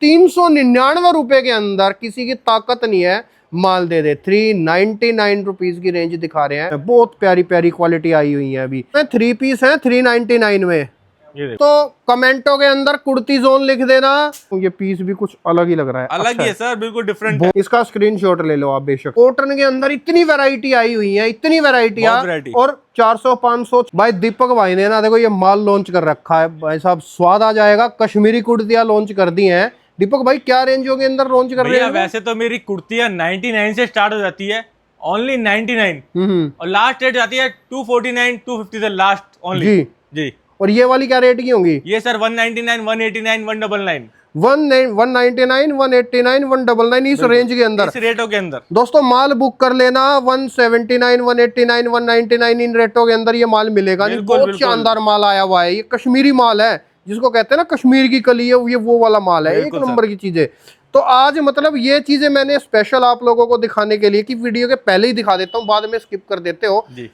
₹399 के अंदर, किसी की ताकत नहीं है माल दे दे। 399 रुपीज की रेंज दिखा रहे हैं, बहुत प्यारी प्यारी क्वालिटी आई हुई है। अभी 3 पीस है 399 में। तो कमेंटों के अंदर कुर्ती जोन लिख देना। ये पीस भी कुछ अलग ही लग रहा है, अलग ही है सर, बिल्कुल डिफरेंट है। इसका स्क्रीनशॉट ले लो आप बेशक। कॉटन के अंदर इतनी वैरायटी आई हुई है, इतनी वैरायटी और 400-500। भाई दीपक भाई ने ना देखो ये माल लॉन्च कर रखा है भाई साहब, स्वाद आ जाएगा। कश्मीरी कुर्तियां लॉन्च कर दी हैं दीपक भाई। क्या रेंजों के अंदर लॉन्च कर रहे हैं? वैसे तो मेरी कुर्तियां 99 से स्टार्ट हो जाती है, ओनली 99, और लास्ट रेट जाती है 249 250 से लास्ट ओनली जी। और ये वाली क्या रेट की होंगी? ये सर 199 189 199 199 189 199 इस रेंज के अंदर, इस रेटों के अंदर दोस्तों माल बुक कर लेना। 179 189 199 इन रेटों के अंदर ये माल मिलेगा। बहुत शानदार माल आया हुआ है, ये कश्मीरी माल है, जिसको कहते हैं ना कश्मीर की कली है, ये वो वाला माल है, एक नंबर की चीजें। तो आज मतलब ये चीजें मैंने स्पेशल आप लोगों को दिखाने के लिए कि वीडियो के पहले ही दिखा देता हूँ, बाद में स्किप कर देते हो जी।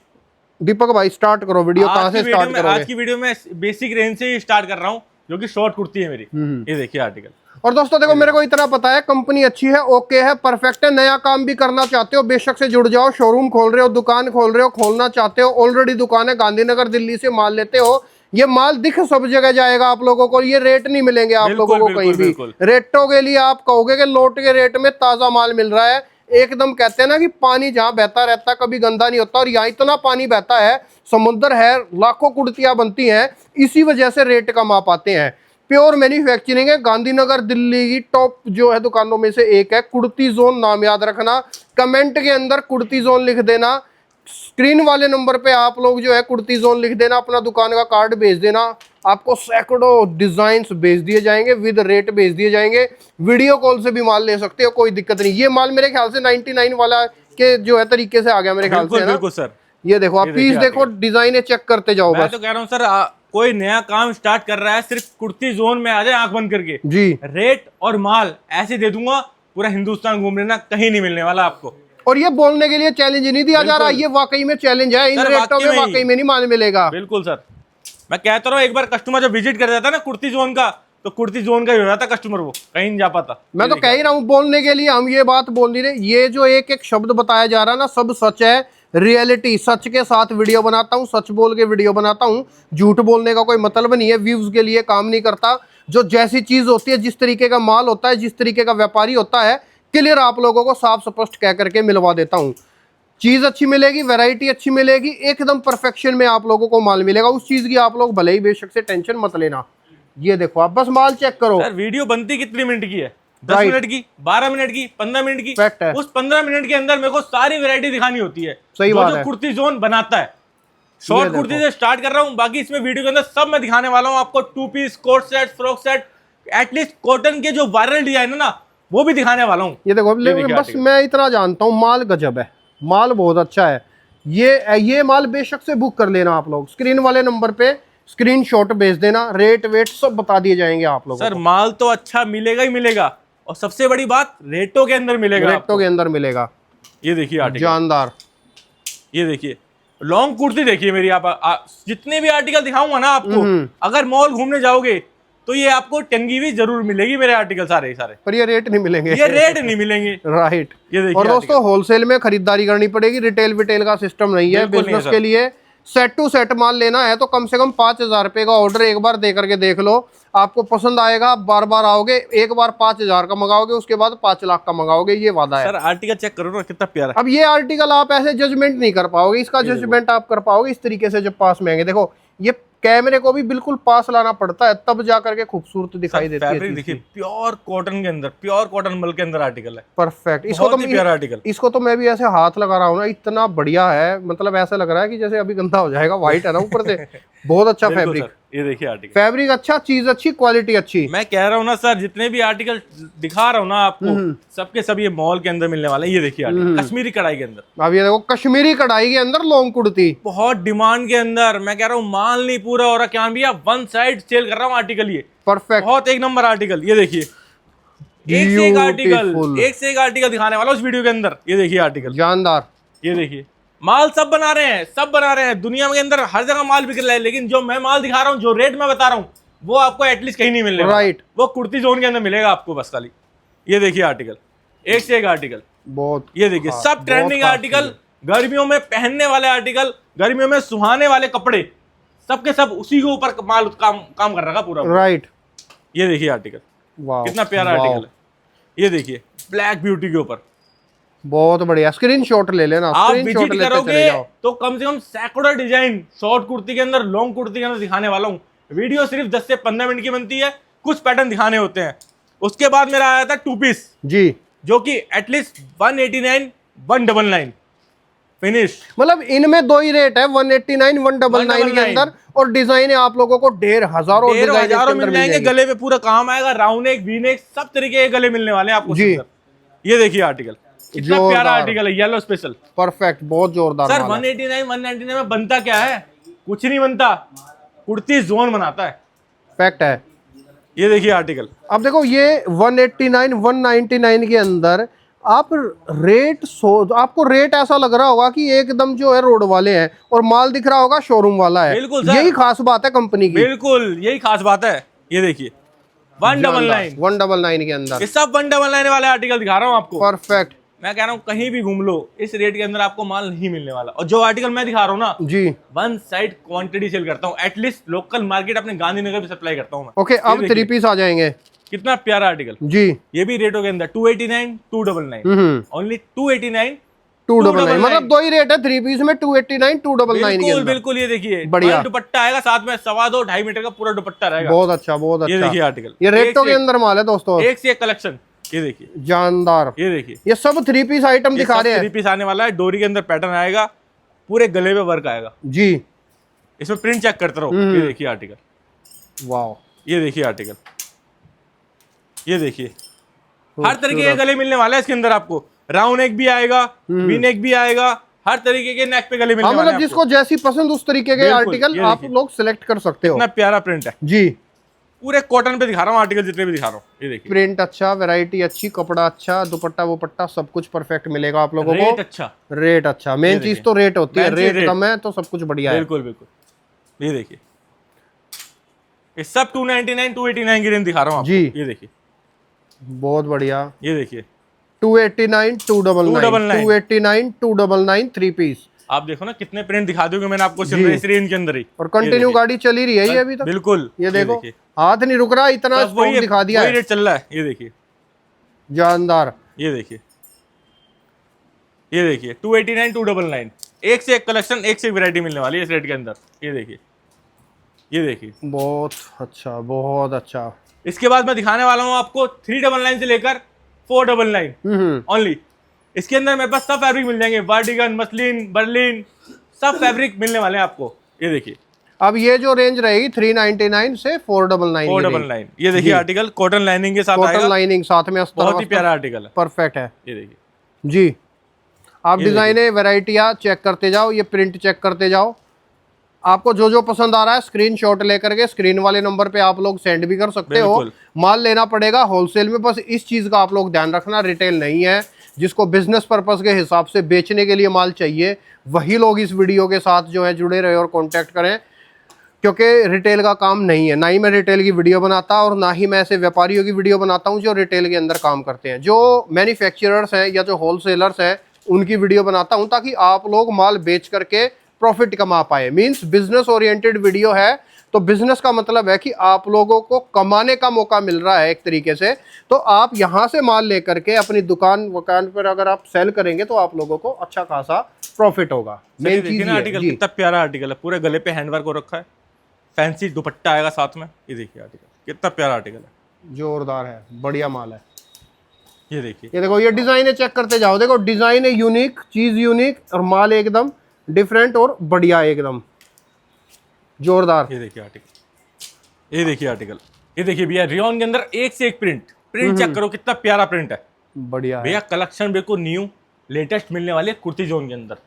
दीपक भाई स्टार्ट करो वीडियो, कहां से स्टार्ट करोगे? आज की वीडियो में बेसिक रेंज से ही स्टार्ट कर रहा हूं, जो कि शॉर्ट कुर्ती है मेरी। ये देखिए आर्टिकल। और दोस्तों देखो मेरे को इतना पता है, कंपनी अच्छी है, ओके है, परफेक्ट है। नया काम भी करना चाहते हो बेशक से जुड़ जाओ। शोरूम खोल रहे हो, दुकान खोल रहे हो, खोलना चाहते हो, ऑलरेडी दुकान है, गांधीनगर दिल्ली से माल लेते हो, ये माल दिख सब जगह जाएगा आप लोगों को। ये रेट नहीं मिलेंगे आप लोगों को कहीं भी। रेटों के लिए आप कहोगे कि लोट के रेट में ताजा माल मिल रहा है, एकदम कहते हैं ना कि पानी जहां बहता रहता है कभी गंदा नहीं होता, और यहाँ इतना पानी बहता है, समुद्र है, लाखों कुर्तियां बनती हैं, इसी वजह से रेट कम आ पाते हैं। प्योर मैन्युफैक्चरिंग है, गांधीनगर दिल्ली की टॉप जो है दुकानों में से एक है। कुर्ती जोन नाम याद रखना, कमेंट के अंदर कुर्ती जोन लिख देना। स्क्रीन वाले नंबर पे आप लोग जो है कुर्ती जोन लिख देना, अपना दुकान का कार्ड भेज देना, आपको सैकड़ों डिजाइन्स भेज दिए जाएंगे, विद रेट भेज दिए जाएंगे। वीडियो कॉल से भी माल ले सकते हो, कोई दिक्कत नहीं। ये माल मेरे ख्याल से 99 वाला के जो है तरीके से आ गया मेरे ख्याल से। बिल्कुल सर, ये देखो आप पीस देखो, डिजाइन चेक करते जाओ। मैं तो कह रहा हूँ सर, कोई नया काम स्टार्ट कर रहा है, सिर्फ कुर्ती जोन में आ जाए आंख बंद करके जी। रेट और माल ऐसे दे दूंगा, पूरा हिंदुस्तान घूम लेना, कहीं नहीं मिलने वाला आपको। और ये बोलने के लिए चैलेंज नहीं दिया जा रहा, ये वाकई में चैलेंज है। इन रेटों में वाकई में नहीं माल मिलेगा। बिल्कुल सर, मैं कहता रहा हूँ, एक बार कस्टमर जब विजिट कर जाता ना कुर्ती जोन का, तो कुर्ती जोन का ही हो जाता कस्टमर, वो कहीं नहीं जा पाता। मैं तो कह ही रहा हूँ, बोलने के लिए हम ये बात बोल नहीं रहे। ये जो एक एक शब्द बताया जा रहा है ना, सब सच है, रियलिटी, सच के साथ वीडियो बनाता हूँ, सच बोल के वीडियो बनाता हूँ। झूठ बोलने का कोई मतलब नहीं है, व्यूज के लिए काम नहीं करता। जो जैसी चीज होती है, जिस तरीके का माल होता है, जिस तरीके का व्यापारी होता है, क्लियर आप लोगों को साफ स्पष्ट कह करके मिलवा देता हूँ। चीज अच्छी मिलेगी, वैरायटी अच्छी मिलेगी, एकदम परफेक्शन में आप लोगों को माल मिलेगा। उस चीज की आप लोग भले ही बेशक से टेंशन मत लेना। ये देखो आप बस माल चेक करो। सर वीडियो बनती कितनी मिनट की है? 10 मिनट की, 12 मिनट की, 15 मिनट की। उस 15 मिनट के अंदर मेरे को सारी वैरायटी दिखानी होती है। सही बात है, जो कुर्ती जोन बनाता है। शॉर्ट कुर्ती से स्टार्ट कर रहा हूँ, बाकी इसमें वीडियो के अंदर सब मैं दिखाने वाला हूँ आपको। 2 piece, coat set, frock set, at least cotton के जो वायरल डिजाइन है ना, वो भी दिखाने वाला हूँ। ये देखो बस मैं इतना जानता हूँ, माल गजब है, माल बहुत अच्छा है। ये माल बेशक से बुक कर लेना आप लोग। स्क्रीन वाले नंबर पे स्क्रीनशॉट भेज देना, रेट वेट सब बता दिए जाएंगे आप लोग। सर माल तो अच्छा मिलेगा ही मिलेगा, और सबसे बड़ी बात रेटों के अंदर मिलेगा। रेटों के अंदर मिलेगा। ये देखिए आर्टिकल जानदार, ये देखिए लॉन्ग कुर्ती देखिए मेरी। आप जितने भी आर्टिकल दिखाऊंगा ना आपको, अगर मॉल घूमने जाओगे तो ये आपको टंगी हुई जरूर मिलेगी मेरे आर्टिकल सारे सारे। पर ये रेट नहीं मिलेंगे, ये रेट नहीं मिलेंगे। राइट। ये देखिए और दोस्तों होलसेल में खरीदारी करनी पड़ेगी, रिटेल विटेल का सिस्टम नहीं है। बिजनेस के लिए सेट टू सेट माल लेना है तो कम से कम 5000 रुपए का ऑर्डर एक बार दे करके देख लो, आपको पसंद आएगा, बार बार आओगे। एक बार 5000 का मंगाओगे, उसके बाद 5 लाख का मंगाओगे, ये वादा है। सर आर्टिकल चेक करो ना कितना प्यारा। अब ये आर्टिकल आप ऐसे जजमेंट नहीं कर पाओगे, इसका जजमेंट आप कर पाओगे इस तरीके से जब पास में आएंगे। देखो ये कैमरे को भी बिल्कुल पास लाना पड़ता है, तब जा करके खूबसूरत दिखाई देती है। देखिए प्योर कॉटन के अंदर, प्योर कॉटन मल के अंदर आर्टिकल है, परफेक्ट। इसको तो प्यारा आर्टिकल। इसको तो मैं भी ऐसे हाथ लगा रहा हूँ ना, इतना बढ़िया है, मतलब ऐसा लग रहा है कि जैसे अभी गंदा हो जाएगा। व्हाइट है ना ऊपर से, बहुत अच्छा फैब्रिक। ये देखिए आर्टिकल, फैब्रिक अच्छा, चीज अच्छी, क्वालिटी अच्छी। मैं कह रहा हूँ ना सर, जितने भी आर्टिकल दिखा रहा हूँ ना आपको, सबके सब ये मॉल के अंदर मिलने वाले हैं। ये देखिए आर्टिकल कश्मीरी कढ़ाई के अंदर। अब ये देखो कश्मीरी कढ़ाई के अंदर लॉन्ग कुर्ती, बहुत डिमांड के अंदर। मैं कह रहा हूँ माल नहीं पूरा हो रहा, क्या भैया वन साइड सेल कर रहा हूँ आर्टिकल। ये परफेक्ट, बहुत एक नंबर आर्टिकल। ये देखिए एक से एक आर्टिकल, एक से एक आर्टिकल दिखाने वाला उस वीडियो के अंदर। ये देखिए आर्टिकल जानदार। ये देखिए माल सब बना रहे हैं, सब बना रहे हैं। दुनिया के अंदर हर जगह माल बिक रहा है, लेकिन जो मैं माल दिखा रहा हूँ, जो रेट मैं बता रहा हूँ, वो आपको एटलीस्ट कहीं नहीं मिलने वाला। राइट। वो कुर्ती जोन के अंदर मिलेगा आपको बस खाली। ये देखिए आर्टिकल, एक से एक आर्टिकल, बहुत ये देखिए खास, सब बहुत ट्रेंडिंग खास आर्टिकल, गर्मियों में पहनने वाले आर्टिकल, गर्मियों में सुहाने वाले कपड़े, सबके सब उसी के ऊपर माल काम कर रहा है पूरा। राइट। ये देखिए आर्टिकल, वाह, कितना प्यारा आर्टिकल है। ये देखिए ब्लैक ब्यूटी के ऊपर, बहुत बढ़िया। स्क्रीनशॉट ले लेना, आप स्क्रीनशॉट विजिट लेते करोगे चले जाओ। तो कम से कम सैकड़ों डिजाइन शॉर्ट कुर्ती के अंदर, लॉन्ग कुर्ती के अंदर दिखाने वाला हूँ। वीडियो सिर्फ 10 से 15 मिनट की बनती है, कुछ पैटर्न दिखाने होते हैं। उसके बाद मेरा आया था 2 पीस, जी, जो कि एटलीस्ट 189 199 फिनिश। मतलब इनमें दो ही रेट है, 189 199 के अंदर, और डिजाइन आप लोगों को हजारों डिजाइन हजारों मिल जाएंगे। गले पे पूरा काम आएगा, राउंड नेक, वी नेक, सब तरीके के गले मिलने वाले हैं आपको जी। ये देखिए आर्टिकल, कितना प्यारा आर्टिकल है, येलो स्पेशल, परफेक्ट, बहुत जोरदार। सर 189 199 में बनता क्या है? कुछ नहीं बनता, कुर्ती जोन बनाता है। फैक्ट है। ये देखिए आर्टिकल, अब देखो ये 189 199 के अंदर आप आपको रेट ऐसा लग रहा होगा कि एकदम जो है रोड वाले हैं, और माल दिख रहा होगा शोरूम वाला है। बिल्कुल सर, यही खास बात है कंपनी की। बिल्कुल यही खास बात है। ये देखिए 199 के अंदर, ये सब 199 वाले आर्टिकल दिखा रहा हूँ आपको। परफेक्ट। मैं कह रहा हूँ कहीं भी घूम लो, इस रेट के अंदर आपको माल नहीं मिलने वाला। और जो आर्टिकल मैं दिखा रहा हूँ ना, जी, वन साइड क्वांटिटी सेल करता हूँ, एटलीस्ट लोकल मार्केट अपने गांधीनगर भी सप्लाई करता हूँ मैं। ओके, अब 3 पीस आ जाएंगे। कितना प्यारा आर्टिकल जी, ये भी रेटों के अंदर 289 299 ओनली 289 299, मतलब दो ही रेट है 3 पीस में, 289 299 के बिल्कुल अंदर। बिल्कुल। ये देखिए बढ़िया दुपट्टा आएगा साथ में, 2.5 मीटर का पूरा दुपट्टा रहेगा। बहुत अच्छा, बहुत अच्छा। ये देखिए आर्टिकल, ये रेटों के अंदर माल है दोस्तों, एक से एक कलेक्शन। ये देखिए जानदार। ये देखिए, ये सब 3 पीस आइटम दिखा रहे हैं। 3 पीस आने वाला है, डोरी के अंदर पैटर्न आएगा, पूरे गले पे वर्क आएगा जी। इसमें प्रिंट चेक करते रहो। ये देखिए आर्टिकल, वाह, ये देखिए आर्टिकल, ये देखिए हर तरीके के गले मिलने वाले हैं इसके अंदर आपको। राउंड नेक भी आएगा, वी नेक भी आएगा, हर तरीके के नेक पे गले मिलने वाले हैं। मतलब जिसको जैसी पसंद उस तरीके के आर्टिकल आप लोग सिलेक्ट कर सकते हो। इतना प्यारा प्रिंट है जी, पूरे कॉटन पे दिखा रहा हूँ आर्टिकल, जितने भी दिखा रहा हूँ। ये देखिए प्रिंट अच्छा, वैरायटी अच्छी, कपड़ा अच्छा, दुपट्टा वोपट्टा सब कुछ परफेक्ट मिलेगा आप लोगों रेट को। अच्छा, रेट अच्छा, मेन चीज तो रेट होती है। रेट कम है तो सब कुछ बढ़िया है। बिल्कुल बिल्कुल। ये देखिए ये सब 299 289 की रेंज दिखा रहा हूँ आपको। जी। ये देखिए बहुत बढ़िया। ये देखिए 289 299 299 3 पीस। आप देखो ना कितने प्रिंट दिखा दूंगा मैंने आपको सिर्फ इस रेंज के अंदर ही। और कंटिन्यू गाड़ी चली रही है ये अभी तक। बिल्कुल, ये देखो हाथ नहीं रुक रहा, इतना स्टॉक दिखा दिया है। रेट चल रहा है। ये देखिए जानदार। ये देखिए, ये देखिए 289 299, एक से एक कलेक्शन, एक से एक वैरायटी मिलने वाली है इस रेट के अंदर। ये देखिए, ये देखिए बहुत अच्छा, बहुत अच्छा। इसके बाद मैं दिखाने वाला हूँ आपको 399 से लेकर 499 ओनली। इसके अंदर मेरे पास सब फैब्रिक मिल जाएंगे, वार्डिगन, मसलिन, बर्लिन, सब फैब्रिक मिलने वाले हैं आपको। ये देखिए अब ये जो रेंज रहेगी 399 से 499 499। ये देखिए आर्टिकल कॉटन लाइनिंग के साथ आएगा, कॉटन लाइनिंग साथ में, बहुत ही प्यारा आर्टिकल है, परफेक्ट है। ये देखिए जी, आप डिजाइने वैरायटियां चेक करते जाओ, ये प्रिंट चेक करते जाओ। आपको जो जो पसंद आ रहा है स्क्रीनशॉट लेकर के स्क्रीन वाले नंबर पे आप लोग सेंड भी कर सकते हो। माल लेना पड़ेगा होलसेल में, बस इस चीज का आप लोग ध्यान रखना, रिटेल नहीं है। जिसको बिजनेस पर्पस के हिसाब से बेचने के लिए माल चाहिए वही लोग इस वीडियो के साथ जो है जुड़े रहे और कांटेक्ट करें, क्योंकि रिटेल का काम नहीं है। ना ही मैं रिटेल की वीडियो बनाता और ना ही मैं ऐसे व्यापारियों की वीडियो बनाता हूं जो रिटेल के अंदर काम करते हैं। जो मैन्युफैक्चरर्स हैं या जो होलसेलर्स हैं उनकी वीडियो बनाता हूं, ताकि आप लोग माल बेच करके प्रॉफिट कमा पाए। मींस बिजनेस ओरिएंटेड वीडियो है, तो बिजनेस का मतलब है कि आप लोगों को कमाने का मौका मिल रहा है एक तरीके से। तो आप यहां से माल लेकर के अपनी दुकान पर अगर आप सेल करेंगे तो आप लोगों को अच्छा खासा प्रॉफिट होगा। मेन चीज आर्टिकल कितना प्यारा आर्टिकल है, पूरे गले पे हैंडवर्क हो रखा है, फैंसी दुपट्टा आएगा साथ में। ये देखिए आर्टिकल कितना प्यारा आर्टिकल है, जोरदार है, बढ़िया माल है। ये देखिए, ये देखो, ये डिजाइन चेक करते जाओ। देखो डिजाइन है यूनिक, चीज यूनिक, और माल एकदम डिफरेंट और बढ़िया, एकदम जोरदार। ये देखिए आर्टिकल, ये देखिए आर्टिकल, ये देखिए भैया रियोन के अंदर एक से एक प्रिंट चेक करो, कितना प्यारा प्रिंट है, बढ़िया भैया। कलेक्शन बिल्कुल न्यू लेटेस्ट मिलने वाली है कुर्ती जोन के अंदर।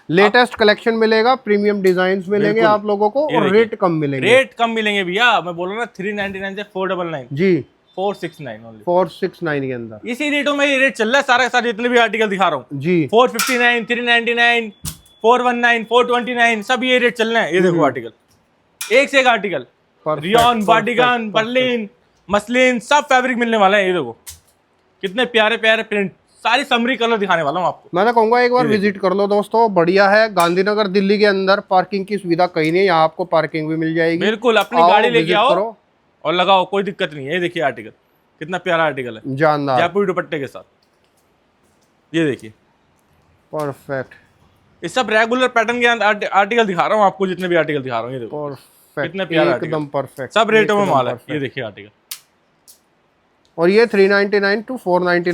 लेटेस्ट कलेक्शन मिलेगा, प्रीमियम डिजाइन्स मिलेंगे आप लोगों को, और रेट कम मिलेंगे। रेट कम मिलेंगे भैया, मैं बोल रहा हूँ 399 से 499 जी, 469 ओनली, 469 के अंदर। इसी रेटों में ये रेट चल रहा है सारे सारे जितने भी आर्टिकल दिखा रहा हूँ जी। 459 399 419 429 सब ये रेट चल रहे हैं। ये देखो आर्टिकल, एक से एक आर्टिकल, रियॉन, बार्डिगन, बर्लिन, मसलिन, सब फैब्रिक मिलने वाला है। ये देखो कितने प्यारे प्यारे प्रिंट, सारी समरी कलर दिखाने वाला हूँ आपको। मैं तो कहूंगा एक बार विजिट कर लो दोस्तों, बढ़िया है। गांधीनगर दिल्ली के अंदर पार्किंग की सुविधा कहीं नहीं, यहाँ आपको पार्किंग भी मिल जाएगी। बिल्कुल, अपनी आओ, गाड़ी लेके विजिट आओ करो और लगाओ, कोई दिक्कत नहीं है। ये देखिए आर्टिकल कितना प्यारा आर्टिकल है, जानदार, जयपुरी दुपट्टे के साथ। ये देखिए परफेक्ट, ये सब रेगुलर पैटर्न के आर्टिकल दिखा रहा हूँ आपको, जितने भी आर्टिकल दिखा रहा हूँ। ये देखो परफेक्ट, कितने प्यारा एकदम परफेक्ट, सब रेटों में माल है। ये देखिए आर्टिकल, और ये 399 टू 499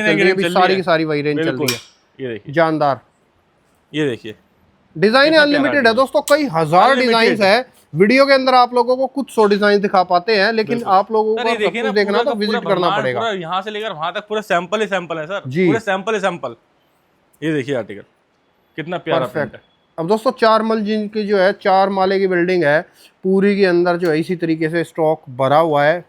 की रेंज सारी की सारी वही रेंज चल रही है। ये देखिए जानदार, ये देखिए डिजाइन अनलिमिटेड है दोस्तों, कई हजार डिजाइन है। वीडियो के अंदर आप लोगों को कुछ 100 डिजाइन दिखा पाते हैं, लेकिन आप लोगों को सब कुछ देखना तो विजिट करना पड़ेगा। यहाँ से लेकर वहां तक पूरा सैंपल ही सैंपल है सर, जी, पूरे सैंपल ही सैंपल। ये देखिए आर्टिकल कितना प्यारा प्रिंट है। अब दोस्तों 4 मंजिल की जो है, 4 माले की बिल्डिंग है, पूरी के अंदर जो है इसी तरीके से स्टॉक भरा हुआ है।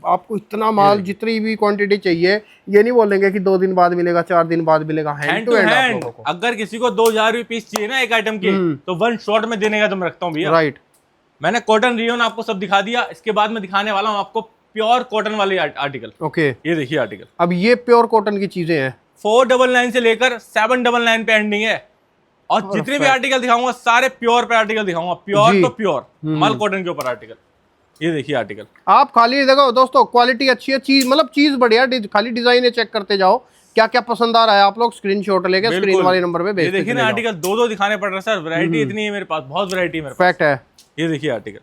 आपको इतना माल, जितनी भी क्वांटिटी चाहिए, ये नहीं बोलेंगे कि 2 दिन बाद मिलेगा, 4 दिन बाद मिलेगा, हैंड टू हैंड आप लोगों को। अगर किसी को 2000 रुपये पीस चाहिए ना एक आइटम की, तो 1 शॉट में देने का तो मैं रखता हूँ भैया। राइट, मैंने कॉटन रियोन आपको सब दिखा दिया, इसके बाद मैं दिखाने वाला हूँ आपको प्योर कॉटन वाले आर्टिकल। ओके, ये देखिए आर्टिकल, अब ये प्योर कॉटन की चीजें हैं। 499 से लेकर 799 पे एंडिंग है, और जितने भी आर्टिकल दिखाऊंगा सारे प्योर पे आर्टिकल दिखाऊंगा। प्योर तो प्योर मल कॉटन के ऊपर आर्टिकल। ये देखिए आर्टिकल, आप खाली देखो दोस्तों, क्वालिटी अच्छी है, चीज मतलब चीज बढ़िया, खाली डिजाइन चेक करते जाओ, क्या क्या पसंद आ रहा है आप लोग स्क्रीनशॉट लेके स्क्रीन वाले नंबर पे भेज दो। देखिए ना आर्टिकल 2 दिखाने पड़ रहे हैं सर, वैरायटी इतनी है मेरे पास, बहुत वैरायटी है मेरे पास। फैक्ट है। ये देखिए आर्टिकल,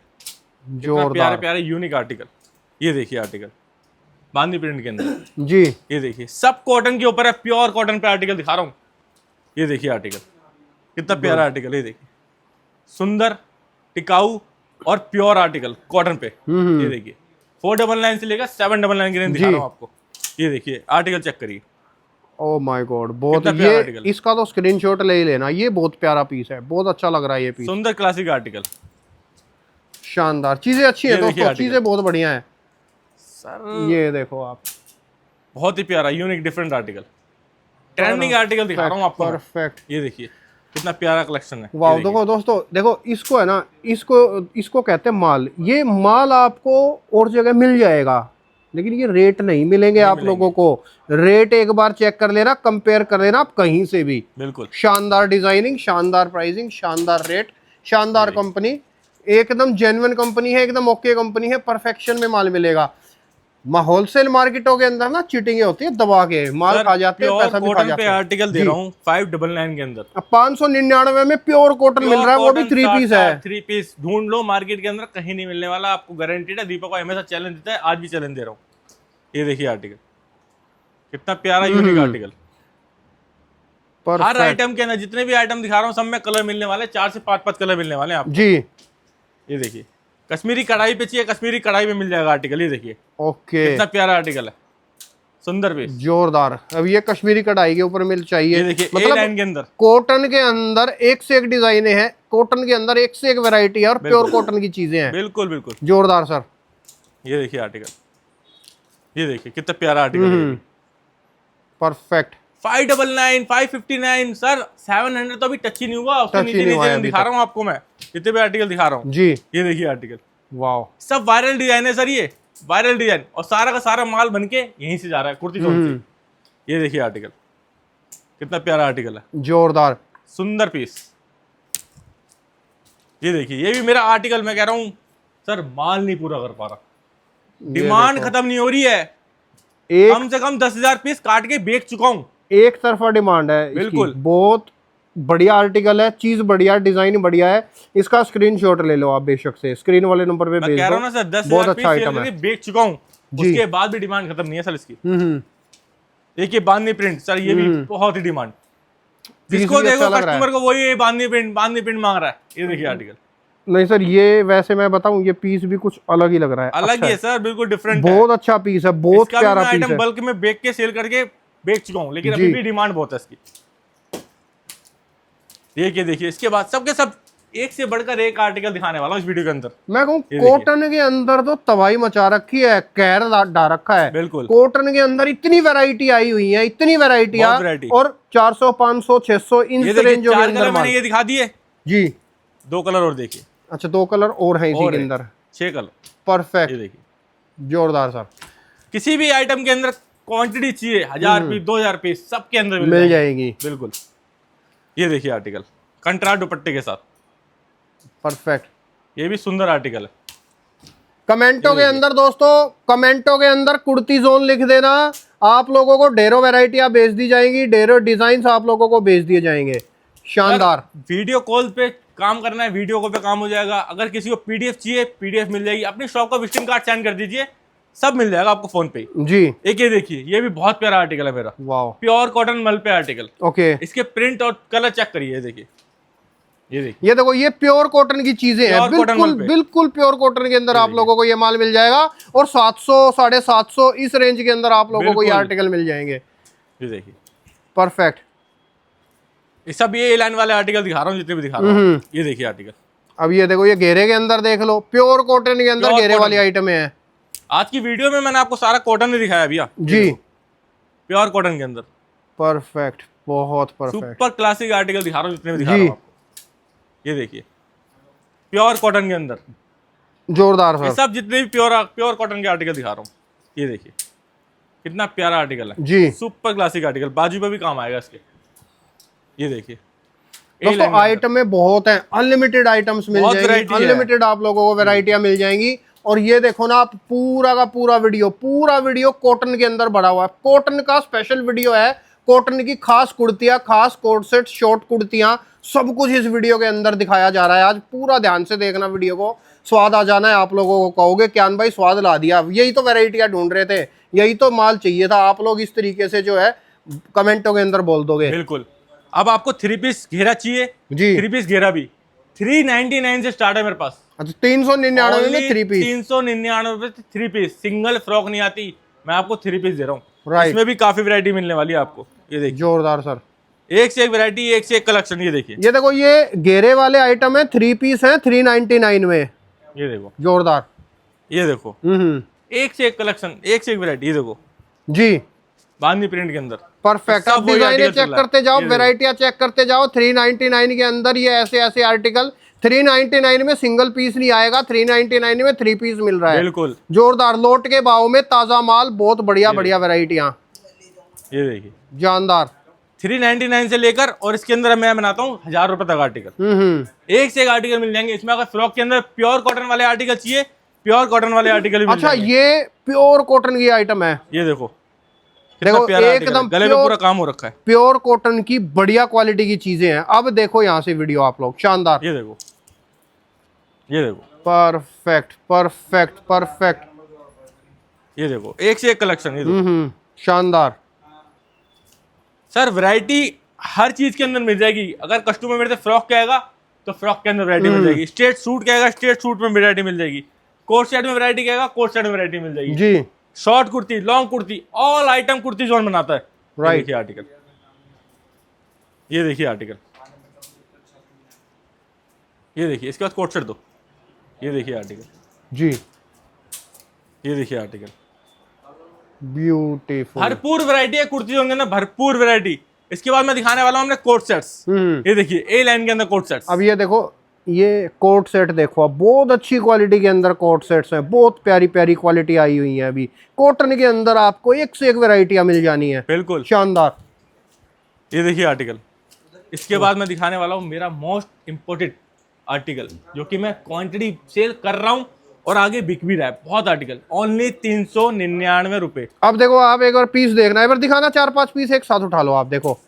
जोरदार, प्यारे प्यारे यूनिक आर्टिकल। ये देखिए आर्टिकल बांदी प्रिंट के अंदर। जी, ये देखिए सब कॉटन के ऊपर है, प्योर कॉटन पे आर्टिकल दिखा रहा हूँ। ये देखिए आर्टिकल कितना प्यारा आर्टिकल। ये देखिए सुंदर, टिकाऊ और प्योर आर्टिकल कॉटन पे। ये देखिए 499 से लेकर 799 की रेंज दिखा रहा हूँ आपको। ये देखिए आर्टिकल चेक करिए। ओ माय गॉड, बहुत ये, इसका तो स्क्रीनशॉट ले ही लेना, ये बहुत प्यारा पीस है, बहुत अच्छा लग रहा है ये पीस। सुंदर क्लासिक आर्टिकल, शानदार, चीजें अच्छी है दोस्तों, चीजें बहुत बढ़िया है सर। ये देखो आप, बहुत ही प्यारा unique different article, trending article दिखा रहा हूँ आपको। परफेक्ट, ये देखिए कितना प्यारा कलेक्शन है। वाह, देखो दोस्तों, देखो इसको है ना, इसको कहते हैं माल। ये माल आपको और जगह मिल जाएगा, लेकिन ये रेट नहीं मिलेंगे आप लोगों को। रेट एक बार चेक कर लेना, कंपेयर कर लेना आप कहीं से भी। बिल्कुल शानदार डिजाइनिंग, शानदार प्राइसिंग, शानदार रेट, शानदार कंपनी, एकदम जेन्युइन कंपनी है, एकदम ओके कंपनी है, परफेक्शन में माल मिलेगा। होलसेल मार्केटों के अंदर ना चीटिंग होती है, दबा के माल खा जाते हैं, पैसा भी खा जाते हैं। आर्टिकल दे रहा हूँ 599 के अंदर। अब 599 में प्योर कॉटन मिल रहा है, वो भी 3 पीस है। 3 पीस ढूंढ लो मार्केट के अंदर, कहीं नहीं मिलने वाला आपको, गारंटीड है। दीपक को हमेशा चैलेंज देता है, आज भी चैलेंज दे रहा हूँ। ये देखिए आर्टिकल कितना प्यारा यूनिक आर्टिकल। हर आइटम के अंदर जितने भी आइटम दिखा रहा हूँ सब में कलर मिलने वाले, 4 से 5 कलर मिलने वाले हैं आपको जी। ये देखिए कश्मीरी कढ़ाई पे चाहिए, कश्मीरी कढ़ाई पे मिल जाएगा आर्टिकल। ये देखिए ओके, कितना प्यारा आर्टिकल है, सुंदर पीस, जोरदार। अब ये कश्मीरी कढ़ाई के ऊपर मिल चाहिए। ये देखिए मतलब लाइन के अंदर कॉटन के अंदर एक से एक डिजाइन है, कॉटन के अंदर एक से एक वैरायटी है, और प्योर कॉटन की चीजें हैं। बिल्कुल बिल्कुल जोरदार सर। ये देखिए आर्टिकल, ये देखिए कितना प्यारा आर्टिकल, परफेक्ट। 599, 559 सर, 700 तो अभी टच ही नहीं हुआ, उसके नीचे दिखा रहा हूँ आपको मैं, जितने भी आर्टिकल दिखा रहा हूँ। जी, ये देखिए आर्टिकल, वाह, सब वायरल डिजाइन है सर, ये वायरल डिजाइन, और सारा का सारा माल बनके यहीं से जा रहा है, कुर्ती चौक से। ये देखिए आर्टिकल कितना प्यारा आर्टिकल है, जोरदार, सुंदर पीस। ये देखिए ये भी मेरा आर्टिकल, मैं कह रहा हूँ सर माल नहीं पूरा कर पा रहा, डिमांड खत्म नहीं हो रही है। कम से कम 10,000 पीस काट के बेच चुका हूँ। एक तरफा डिमांड है, बिल्कुल। बहुत बढ़िया आर्टिकल है, चीज बढ़िया, डिजाइन बढ़िया है। इसका स्क्रीनशॉट ले लो आप बेशक से, स्क्रीन वाले नंबर पे भेज दो। कह रहा हूं ना सर, 10,000 पीस सेल करके बेच चुका हूँ, उसके बाद भी डिमांड खत्म नहीं है सर इसकी। देखिए बांधनी प्रिंट सर, ये भी बहुत ही डिमांड, जिसको देखो कस्टमर को वही बांधनी प्रिंट मांग रहा है। ये देखिए आर्टिकल। नहीं सर, ये वैसे मैं बताऊं, ये पीस भी कुछ अलग ही लग रहा है, अलग ही है सर, बिल्कुल डिफरेंट, बहुत अच्छा पीस है, बहुत प्यारा पीस है। बल्क में बेच के सेल करके बेच चुका हूँ, लेकिन अभी भी डिमांड बहुत है इसकी। देखिए इसके बाद सबके सब एक से बढ़कर एक आर्टिकल दिखाने वाला हूं इस वीडियो के अंदर। मैं कहूँ कॉटन के अंदर तो तबाही मचा रखी है, कहर डाल रखा है। बिल्कुल, कॉटन के अंदर इतनी वैरायटी आई हुई है, इतनी वैरायटी, और 400, 500, 600 इन रेंज के अंदर मैंने ये दिखा दिए जी। 2 कलर और देखिए। अच्छा, 2 कलर और हैं इसी के अंदर, 6 कलर। परफेक्ट, ये देखिए, जोरदार सर। किसी भी आइटम के अंदर क्वांटिटी चाहिए 1000 पीस 2000 पीस सबके अंदर मिल जाएगी। बिल्कुल। ये देखिए आर्टिकल कंट्रास्ट दुपट्टे के साथ, परफेक्ट। ये भी सुंदर आर्टिकल है। कमेंटों के अंदर दोस्तों, कमेंटों के अंदर कुर्ती जोन लिख देना, आप लोगों को ढेरों वैरायटियां भेज दी जाएंगी, ढेरों डिजाइन आप लोगों को भेज दिए जाएंगे। शानदार। वीडियो कॉल पे काम करना है, वीडियो कॉल पे काम हो जाएगा। अगर किसी को पीडीएफ चाहिए, पीडीएफ मिल जाएगी। अपनी शॉप का विजिटिंग कार्ड सेंड कर दीजिए, सब मिल जाएगा आपको फोन पे जी। एक ये देखिए, ये भी बहुत प्यारा आर्टिकल है मेरा, वाह, प्योर कॉटन मल पे आर्टिकल। ओके, इसके प्रिंट और कलर चेक करिए, ये देखिए, ये देखिए, ये देखो, ये प्योर कॉटन की चीजें हैं, Pure cotton बिल्कुल मल पे। बिल्कुल प्योर कॉटन के अंदर आप लोगों को ये माल मिल जाएगा। और 700 750 इस रेंज के अंदर आप लोगों को ये बिल्कुल। आर्टिकल मिल जाएंगे। ये देखिए, परफेक्ट। ये सब ये लाइन वाले आर्टिकल दिखा रहा हूँ, जितने भी दिखा रहा हूँ। ये देखिए आर्टिकल, अब ये देखो, ये घेरे के अंदर देख लो, प्योर कॉटन के अंदर Pure घेरे cotton। वाली आइटम है। आज की वीडियो में मैंने आपको सारा कॉटन ही दिखाया भैया जी, प्योर कॉटन के अंदर। परफेक्ट, बहुत परफेक्ट। सुपर क्लासिक आर्टिकल दिखा रहा हूँ, जितने भी दिखा रहा जी। हूँ आपको। ये देखिए, प्योर कॉटन के अंदर जोरदार ये सर। सब जितने भी प्योर कॉटन के आर्टिकल दिखा रहा हूँ। ये देखिए कितना प्यारा आर्टिकल है जी। सुपर क्लासिक आर्टिकल, बाजू पे भी काम आएगा इसके। ये देखिए दोस्तों, आइटमें बहुत हैं, अनलिमिटेड आइटम्स मिल बहुत जाएंगी, variety है। अनलिमिटेड आप लोगों को वैरायटियां मिल जाएंगी। और ये देखो ना, आप पूरा का पूरा वीडियो कॉटन के अंदर भरा हुआ है। कॉटन का स्पेशल वीडियो है, कॉटन की खास कुर्तियां, खास कोट सेट, शॉर्ट कुर्तियां, सब कुछ इस वीडियो के अंदर दिखाया जा रहा है। आज पूरा ध्यान से देखना वीडियो को, स्वाद आ जाना है। आप लोगों को कहोगे क्यान भाई स्वाद ला दिया, यही तो वैरायटियां ढूंढ रहे थे, यही तो माल चाहिए था। आप लोग इस तरीके से जो है कमेंटों के अंदर बोल दोगे। बिल्कुल। अब आपको 3 पीस घेरा चाहिए जी। 3 पीस घेरा भी 399 से स्टार्ट है मेरे पास। अच्छा, 399 में 3 पीस। 399 पे 3 पीस, सिंगल फ्रॉक नहीं आती, मैं आपको 3 पीस दे रहा हूँ। राइट। इसमें भी काफी वैरायटी मिलने वाली है आपको। ये देखिए, जोरदार सर। एक से एक वैरायटी, एक से एक कलेक्शन। ये देखिए, ये देखो, ये घेरे वाले आइटम है, 3 पीस है, 399 में। ये देखो, जोरदार। ये देखो, एक से एक कलेक्शन, एक से एक वैरायटी। ये देखो जी, बांधनी प्रिंट के अंदर परफेक्ट। सब आप वही डिजाइने article चेक चल रहा है। करते जाओ, ये देखो। वैरायटियां चेक करते जाओ। 399 के अंदर ये ऐसे ऐसे आर्टिकल, 399 में सिंगल पीस नहीं आएगा, 399 में 3 पीस मिल रहा है। बिल्कुल। जोरदार, लोट के भाव में ताजा माल, बहुत बढ़िया बढ़िया वैरायटियां, ये देखिए, जानदार। 399 से लेकर और इसके अंदर मैं बनाता हूँ 1000 रुपए तक आर्टिकल। एक से एक आर्टिकल मिल जाएंगे इसमें। अगर फ्रॉक के अंदर प्योर कॉटन वाले आर्टिकल चाहिए, प्योर कॉटन वाले आर्टिकल भी मिल अच्छा, जाएंगे। ये प्योर कॉटन की आइटम है। ये देखो कितना देखो, प्यारा आर्टिकल है। एकदम गले पे pure- पूरा काम हो रखा है। प्योर कॉटन की बढ़िया क्वालिटी की चीजें हैं। अब देखो यहाँ से वीडियो आप लोग, शानदार। ये देखो, ये देखो, परफेक्ट परफेक्ट परफेक्ट। ये देखो, एक से एक कलेक्शन। ये देखो शानदार। सर, वैरायटी हर चीज के अंदर मिल जाएगी। अगर कस्टमर मेरे से फ्रॉक कहेगा तो फ्रॉक के अंदर वैरायटी मिल जाएगी। स्ट्रेट सूट कहेगा, स्ट्रेट सूट में वैरायटी मिल जाएगी। कोट सेट में वैरायटी कहेगा, कोट सेट में वैरायटी मिल जाएगी। जी, short kurti, long kurti, all item kurti zone बनाता है। Right. ये देखिए आर्टिकल, ये देखिए आर्टिकल, ये देखिए। इसके बाद कोट सेट दो। ये देखिए आर्टिकल, जी, ये देखिए आर्टिकल। ब्यूटीफुल। भरपूर वैरायटी है कुर्ती जोन के अंदर, भरपूर वैरायटी। इसके बाद मैं दिखाने वाला हूँ हमने कोट सेट्स। ये देखिए, ए लाइन के अंदर कोट सेट्स। अब ये देखो, ये कोट सेट देखो, अब बहुत अच्छी क्वालिटी के अंदर कोट सेट्स हैं, बहुत प्यारी प्यारी क्वालिटी आई हुई है। अभी कॉटन के अंदर आपको एक से एक वैरायटियां मिल जानी है। बिल्कुल, शानदार। ये देखिए आर्टिकल। इसके बाद मैं दिखाने वाला हूँ मेरा मोस्ट इम्पोर्टेंट आर्टिकल, जो कि मैं क्वांटिटी सेल कर रहा हूँ और आगे बिक भी रहा है। बहुत आर्टिकल, ओनली 399 रुपए। अब देखो, आप एक बार पीस देखना है, एक बार दिखाना, 4-5 पीस एक साथ उठा लो। आप देखो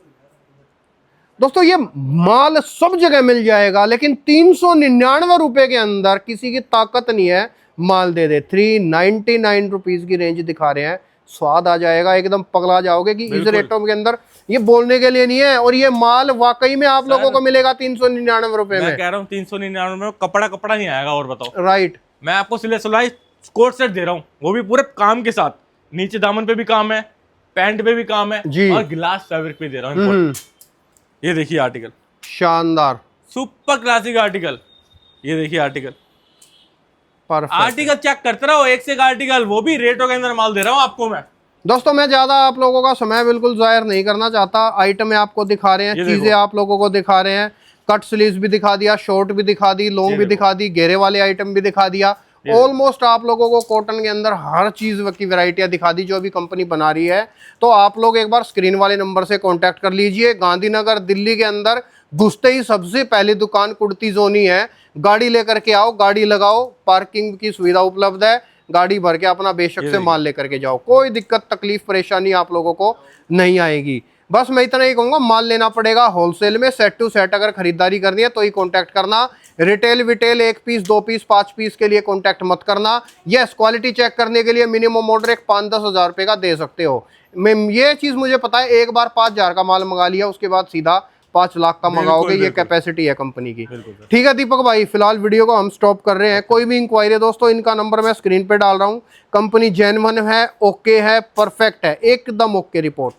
दोस्तों, ये माल सब जगह मिल जाएगा, लेकिन 399 रुपए के अंदर किसी की ताकत नहीं है माल दे दे। 399 रुपीज की रेंज दिखा रहे हैं, स्वाद आ जाएगा, एकदम पगला जाओगे कि इस रेटों के अंदर ये बोलने के लिए नहीं है। और ये माल वाकई में आप लोगों को मिलेगा 399 रुपए मैं में। कह रहा हूँ 399 में कपड़ा नहीं आएगा। और बताओ, राइट। मैं आपको सिले सिलाई कोट सेट दे रहा हूँ, वो भी पूरे काम के साथ। नीचे दामन पे भी काम है, पैंट पे भी काम है, जी। और ग्लास फैब्रिक पे दे रहा हूँ। ये देखिए आर्टिकल, शानदार, सुपर क्लासिक आर्टिकल। ये देखिए आर्टिकल, परफेक्ट। आर्टिकल चेक करते रहो, एक से एक आर्टिकल, वो भी रेटों के अंदर माल दे रहा हूँ आपको मैं। दोस्तों, मैं ज्यादा आप लोगों का समय बिल्कुल जाहिर नहीं करना चाहता। आइटम आपको दिखा रहे हैं, ये चीजें देखो। आप लोगों को दिखा रहे हैं। कट स्लीव्स भी दिखा दिया, शॉर्ट भी दिखा दी, लॉन्ग भी दिखा दी, घेरे वाले आइटम भी दिखा दिया, ऑलमोस्ट आप लोगों को कॉटन के अंदर हर चीज की वैरायटियां दिखा दी जो अभी कंपनी बना रही है। तो आप लोग एक बार स्क्रीन वाले नंबर से कांटेक्ट कर लीजिए। गांधीनगर दिल्ली के अंदर घुसते ही सबसे पहली दुकान कुर्ती जोन ही है। गाड़ी लेकर के आओ, गाड़ी लगाओ, पार्किंग की सुविधा उपलब्ध है, गाड़ी भर के अपना बेशक से माल लेकर के जाओ, कोई दिक्कत तकलीफ परेशानी आप लोगों को नहीं आएगी। बस मैं इतना ही कहूंगा, माल लेना पड़ेगा होलसेल में, सेट टू सेट अगर खरीदारी करनी है तो ही कांटेक्ट करना। रिटेल विटेल 1 पीस 2 पीस 5 पीस के लिए कांटेक्ट मत करना। यस, क्वालिटी चेक करने के लिए मिनिमम ऑर्डर एक 5-10 हज़ार रुपये का दे सकते हो। मैं ये चीज़ मुझे पता है, एक बार 5,000 का माल मंगा लिया उसके बाद सीधा 5 लाख का मंगाओगे, ये कैपेसिटी है कंपनी की। ठीक है दीपक भाई, फिलहाल वीडियो को हम स्टॉप कर रहे हैं। कोई भी इंक्वायरी दोस्तों, इनका नंबर मैं स्क्रीन पे डाल रहा हूँ। कंपनी जेन्युइन है, ओके है, परफेक्ट है, एकदम ओके रिपोर्ट।